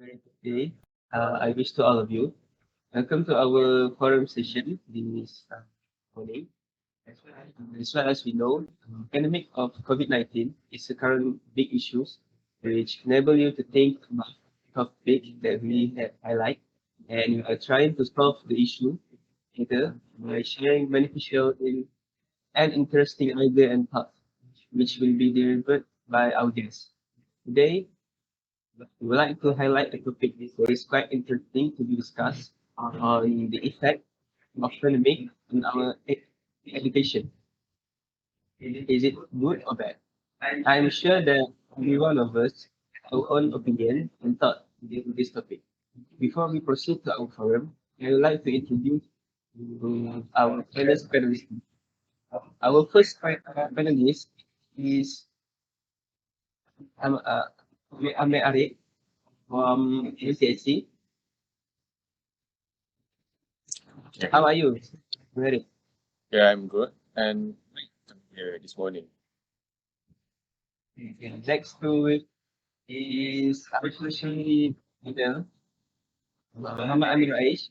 Today, I wish to all of you. Welcome to our forum session this morning. As we know, pandemic of COVID-19 is a current big issue which enable you to think about the topic that we have highlight, and we are trying to solve the issue together by sharing and interesting idea and thoughts which will be delivered by our guests. Today, we would like to highlight a topic that is quite interesting to be discussed on the effect of pandemic on our education. Is it good or bad? I'm sure that every one of us have our own opinion and thought on this topic. Before we proceed to our forum, I would like to introduce our panelists. Our first panelist is Ame Arif from UCSC. How are you, Ame? Yeah, I'm good. And I'm here this morning. Next to it is unfortunately Fidel, Muhammad Amir Aish.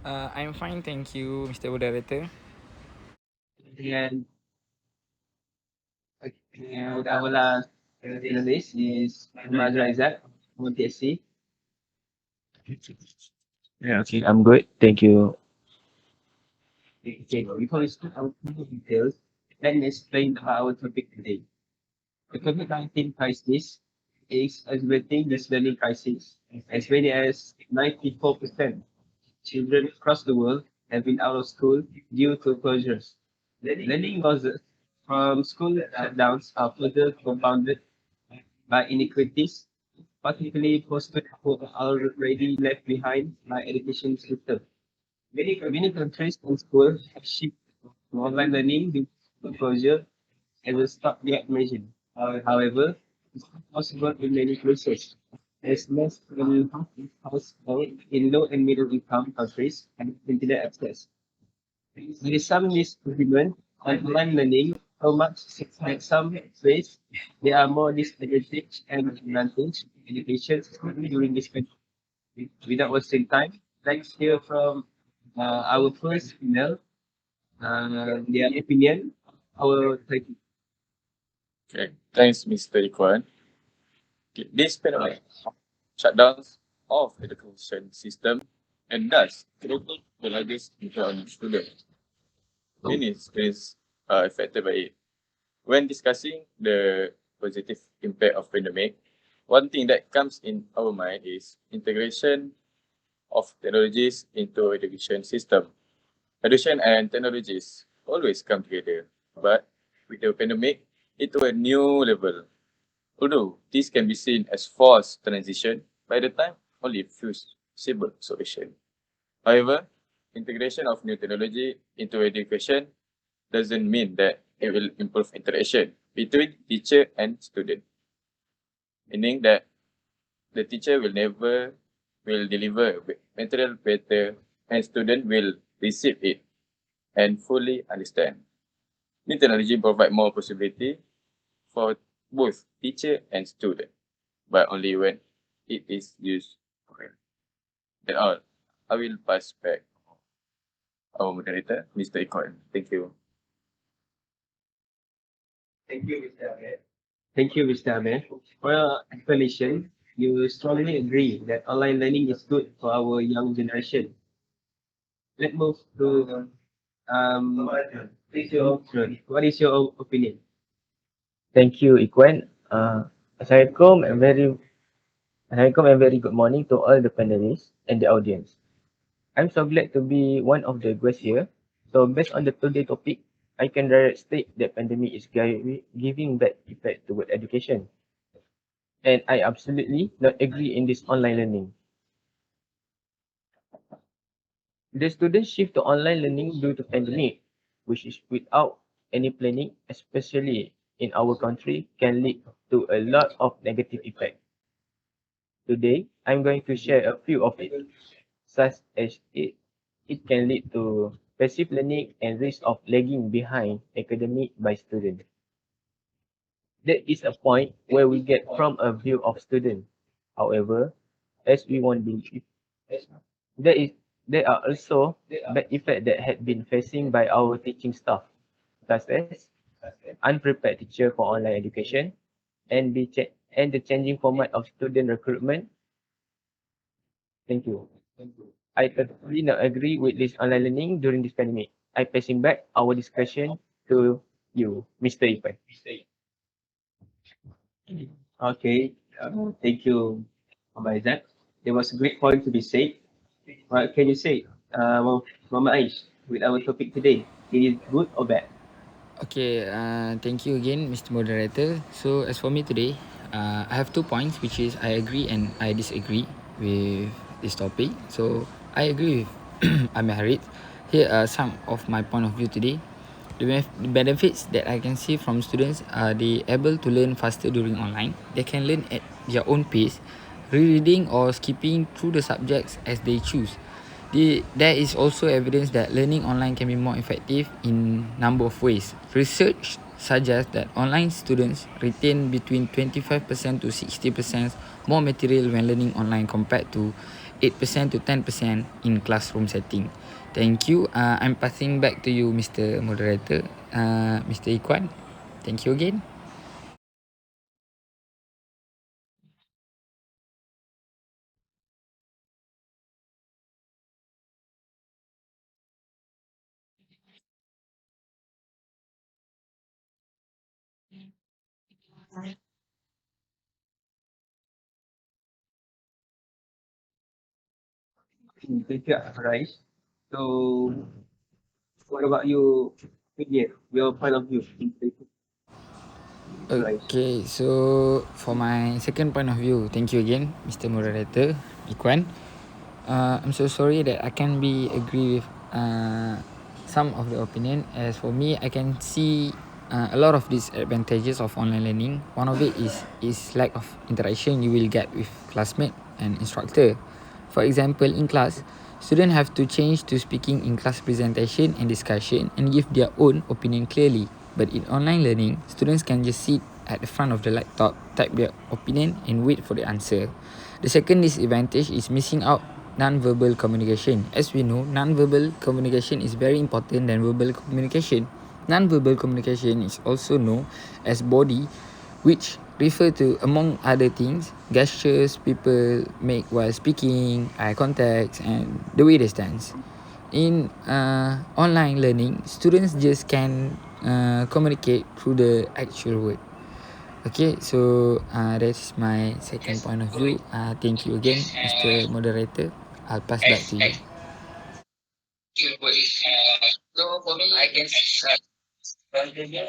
I'm fine, thank you, Mr. Moderator. And our last panelist is Ahmad Raizat from TSC. Yeah, okay, I'm good. Thank you. Okay, before we start our details, let me explain about our topic today. The COVID-19 crisis is accelerating this learning crisis. As many as 94% children across the world have been out of school due to closures. Learning losses from school shutdowns are further compounded by inequities, particularly for students who are already left behind by education system. Many countries and schools have shifted to online learning due to closure as a stopgap measure. However, it's not possible in many places, as less than half of households in low and middle income countries have internet access. There is some disagreement on online learning, how much that some place there are more disadvantage and advantage in education system during this pandemic. Without wasting time, let's hear from our first panel, their opinion, our topic. Okay. Thanks, Mr. Ikwan. Okay. This pandemic shutdowns of education system and thus creating the largest impact on students. Many students are affected by it. When discussing the positive impact of pandemic, one thing that comes in our mind is integration of technologies into education system. Education and technologies always come together, but with the pandemic, it to a new level. Although this can be seen as forced transition, by the time only feasible solution. However, integration of new technology into education doesn't mean that it will improve interaction between teacher and student, meaning that the teacher will deliver material better and student will receive it and fully understand. New technology provide more possibility for both teacher and student, but only when it is used well. That's all. I will pass back our moderator, Mr. Ikon. Thank you. Thank you, Mr. Amir. For your explanation, you strongly agree that online learning is good for our young generation. Let's move to what is your opinion? Thank you, Ikwan. Assalamualaikum and very good morning to all the panelists and the audience. I'm so glad to be one of the guests here. So based on the today topic, I can direct state that pandemic is giving bad effect toward education. And I absolutely not agree in this online learning. The students shift to online learning due to pandemic, which is without any planning, especially in our country, can lead to a lot of negative effect. Today, I'm going to share a few of it, such as it can lead to passive learning and risk of lagging behind academic by students. That is a point where we get from a view of student. However, as we won't believe, there is there are also bad effects that had been facing by our teaching staff, such as unprepared teacher for online education and the changing format of student recruitment. Thank you. I totally not agree with this online learning during this pandemic. I passing back our discussion to you, Mr. Ipan. Okay, thank you, Aizat. There was a great point to be said. What can you say, Mama Aish, with our topic today? Is it good or bad? Okay, thank you again, Mr. Moderator. So as for me today, I have 2 points, which is I agree and I disagree with this topic. So I agree with Ahmed. Here are some of my point of view today. The benefits that I can see from students are they able to learn faster during online. They can learn at their own pace, rereading or skipping through the subjects as they choose. There is also evidence that learning online can be more effective in number of ways. Research suggests that online students retain between 25% to 60% more material when learning online compared to 8% to 10% in classroom setting. Thank you. I'm passing back to you, Mr. Moderator, Mr. Ikwan. Thank you again. Thank you, Aish. So, what about you, Pierre? Your point of view? Aish. Okay, so for my second point of view, thank you again, Mr. Moderator, Ikwan. I'm so sorry that I can be agree with some of the opinion. As for me, I can see a lot of disadvantages of online learning. One of it is lack of interaction you will get with classmate and instructor. For example, in class, students have to change to speaking in class presentation and discussion and give their own opinion clearly. But in online learning, students can just sit at the front of the laptop, type their opinion and wait for the answer. The second disadvantage is missing out non-verbal communication. As we know, non-verbal communication is very important than verbal communication. Non-verbal communication is also known as body, which refer to, among other things, gestures people make while speaking, eye contact, and the way they stand. In online learning, students just can communicate through the actual word. Okay, so that's my second point of view. Thank you again, Mr. Moderator. I'll pass back to you. So for me, I can start already.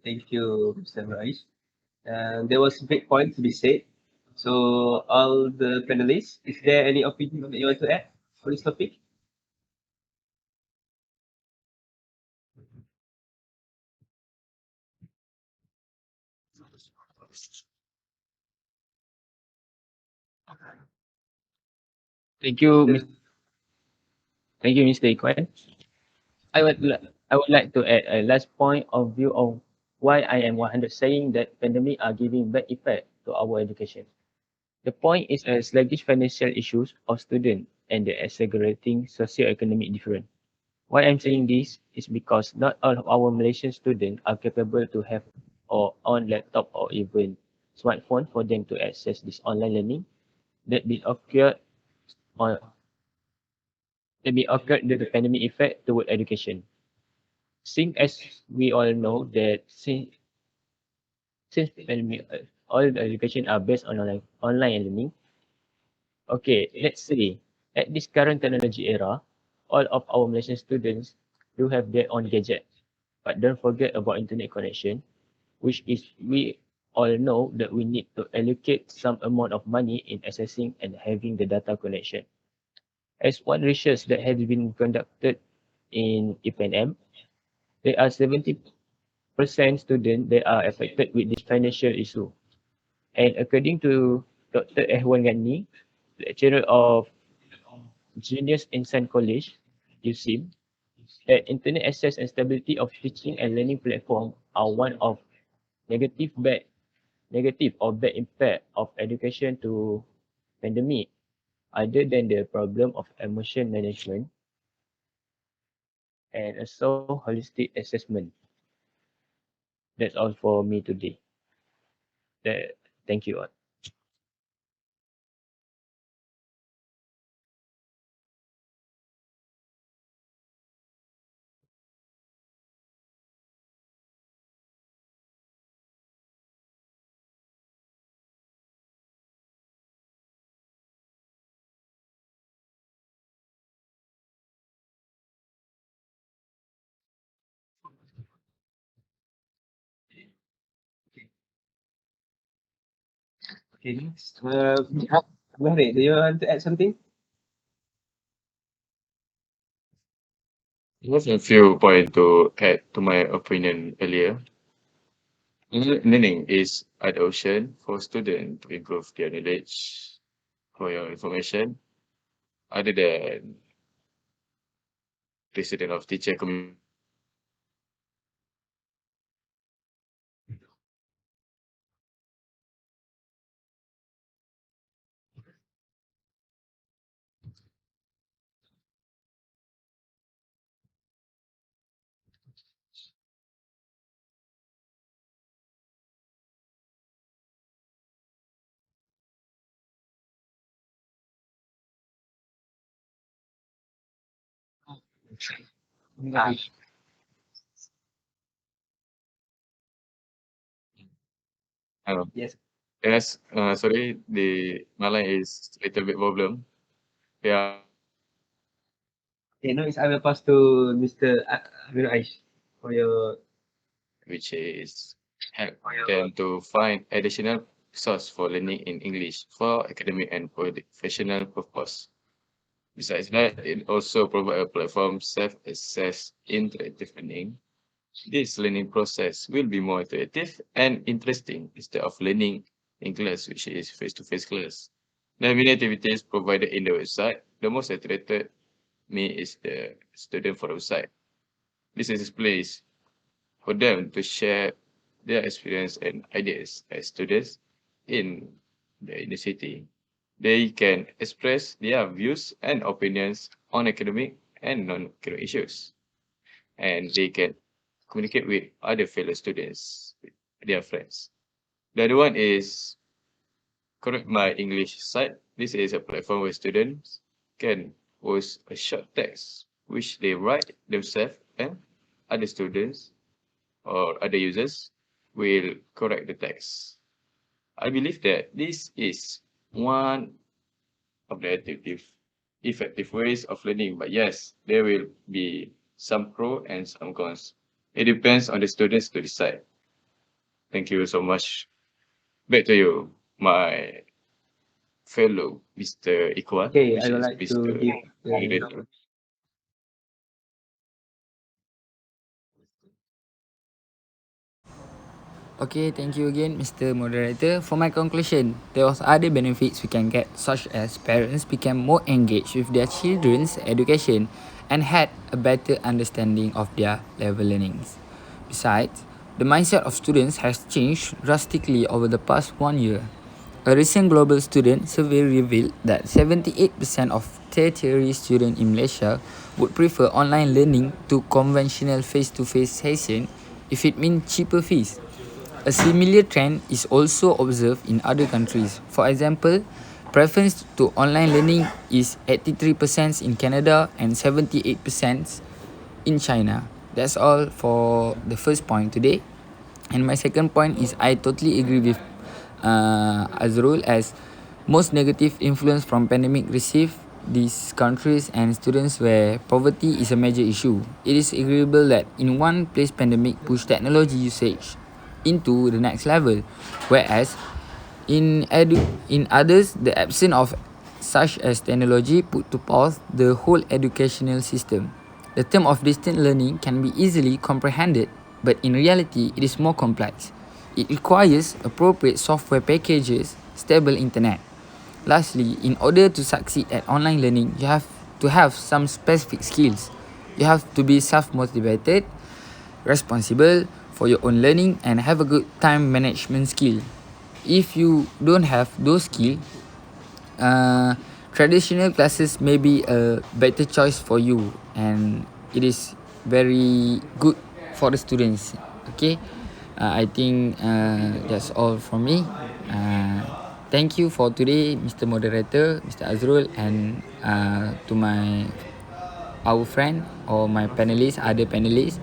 Thank you, Mr. Aish. There was a great point to be said. So, all the panelists, is there any opinion that you want to add for this topic? Thank you, thank you, Mr. Ikwan. I would like to add a last point of view of why I am 100 saying that pandemic are giving bad effect to our education. The point is a sluggish financial issues of student and the exaggerating socio-economic difference. Why I'm saying this is because not all of our Malaysian students are capable to have or on laptop or even smartphone for them to access this online learning that be occurred on that be occurred due to the pandemic effect toward education. Since as we all know that since the pandemic, all the education are based on online learning. Okay, let's say at this current technology era, all of our Malaysian students do have their own gadget. But don't forget about internet connection, which is we all know that we need to allocate some amount of money in accessing and having the data connection. As one research that has been conducted in UPNM, there are 70% students that are affected with this financial issue. And according to Dr. Ehwan Ghani, lecturer of Genius Insight College, USIM, that internet access and stability of teaching and learning platform are one of negative or bad impact of education to pandemic, other than the problem of emotion management and also holistic assessment. That's all for me today. Thank you all. Okay, next. Mahri, do you want to add something? There's a few points to add to my opinion earlier. Learning is an option for students to improve their knowledge. For your information, other than president of teacher community. Ah, yes. Yes, sorry, my line is a little bit problem. Yeah, Okay, next I will pass to Mr. Amir Aish for your which is help them to find additional source for learning in English for academic and professional purpose. Besides that, it also provides a platform self-assess interactive learning. This learning process will be more interactive and interesting instead of learning in class, which is face-to-face class. The many activities provided in the website, the most attracted me is the student for the website. This is a place for them to share their experience and ideas as students in the city. They can express their views and opinions on academic and non-academic issues, and they can communicate with other fellow students, with their friends. The other one is correct my English side. This is a platform where students can post a short text which they write themselves, and other students or other users will correct the text. I believe that this is one of the effective ways of learning, but yes, there will be some pro and some cons. It depends on the students to decide. Thank you so much. Back to you, my fellow Mr. Ikwan, okay, which I would is like to Mr. give the Moderator. Okay, thank you again, Mr. Moderator. For my conclusion, there was other benefits we can get, such as parents became more engaged with their children's education and had a better understanding of their level learnings. Besides, the mindset of students has changed drastically over the past 1 year. A recent global student survey revealed that 78% of tertiary students in Malaysia would prefer online learning to conventional face-to-face session if it means cheaper fees. A similar trend is also observed in other countries. For example, preference to online learning is 83% in Canada and 78% in China. That's all for the first point today. And my second point is I totally agree with Azrul, as most negative influence from pandemic receive these countries and students where poverty is a major issue. It is agreeable that in one place pandemic pushed technology usage into the next level, whereas in others the absence of such as technology put to pause the whole educational system. The term of distant learning can be easily comprehended, but in reality it is more complex. It requires appropriate software packages, stable internet. Lastly, in order to succeed at online learning, you have to have some specific skills. You have to be self-motivated, responsible for your own learning, and have a good time management skill. If you don't have those skills, traditional classes may be a better choice for you, and it is very good for the students. Okay, I think that's all from me. Thank you for today, Mr. Moderator, Mr. Azrul, and to our friend or my panelists, other panelists,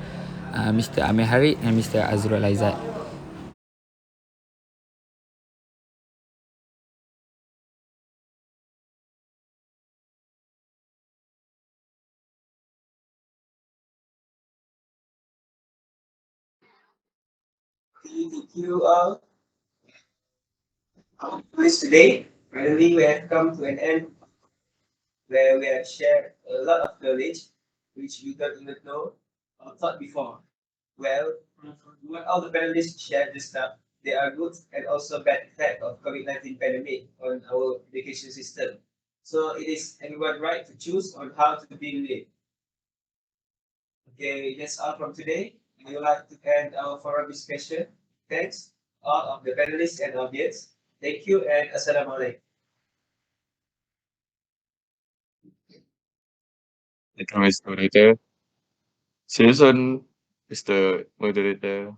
Mr. Amir Harid and Mr. Azrul Aizat. Thank you all. Quiz today. Finally, we have come to an end where we have shared a lot of knowledge which we don't even know or thought before. Well, what all the panelists shared just now, there are good and also bad effect of COVID-19 pandemic on our education system. So it is everyone's right to choose on how to deal with it. Okay, that's all from today. We would like to end our forum discussion. Thanks all of the panelists and audience. Thank you and assalamualaikum. Thank you, Mr. Moderator. See you soon, Mr. Moderator.